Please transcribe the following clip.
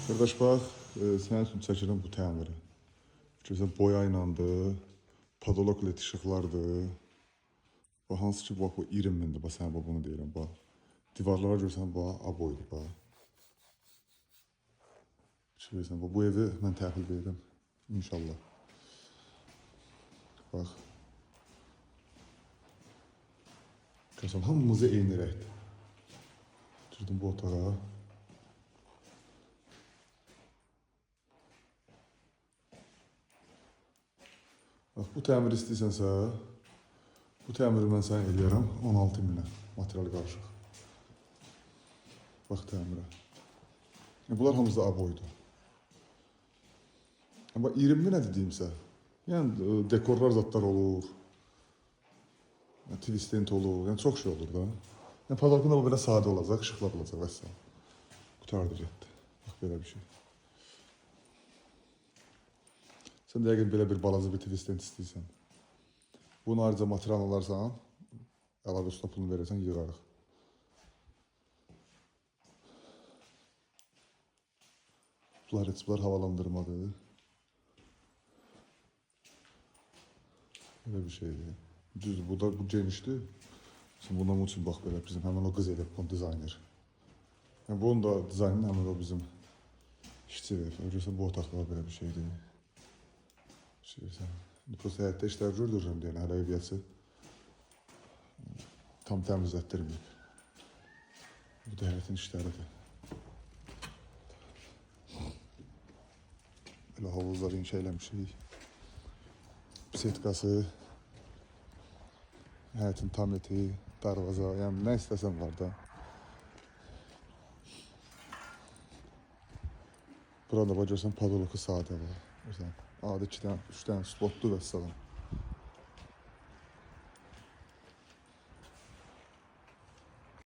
Qardaş bax, sənin üçün çəkirəm bu təmiri. Görürsən, boya inandı, padoloklet işıqlardır. Bax, hansı ki, bax, bu 20 mindir, bax, sənə bunu deyirəm, bax. Divarlara görürsən, bax, aboydur, bax. Görürsən, bax, bu evi mən təhvil verirəm, inşallah. Bax. Görürsən, hamımızı eyni rəngdir. Girdim bu otağa. Bax, bu təmir istəyirsənsə, bu təmiri mən sənə eləyərəm 16 minə material qarışıq. Bax, təmirə. Bunlar hamısı da aboydur. Amma 20 minə dediyimsə, yəni dekorlar zatlar olur, twist olur, yəni çox şey olur da. Yəni padalkında bu belə sadə olacaq, işıqlar olacaq, vəssalam. Qutardı getdi. Bax, belə bir şey. Sən də yəqin belə bir balaca bir twist istəyirsən. Bunu ayrıca material alarsan, əlavə üstünə pulunu verirsən, yığarıq. Bunlar havalandırmadır. Belə bir şeydir. Düzdür, bu genişdir. Bundan üçün bax belə bizim həmin o qız edib, bunun dizayner. Yəni bunun da dizaynını həmin o bizim işçi verir. Görürsən, bu otaqlar belə bir şeydir. Prosta həyatda işlər gördürürəm deyən, hələ eviyyəsi tam təmizlətdirməyib. Bu da həyatın işləridir. Belə havuzları inşa eləmişik. Setkası, həyatın tam eti, darvaza, yəni nə istəsən var da. Burada bax görsən, padoloku sadə var. Adi 2 dənə, 3 dənə spotlu vəssalam.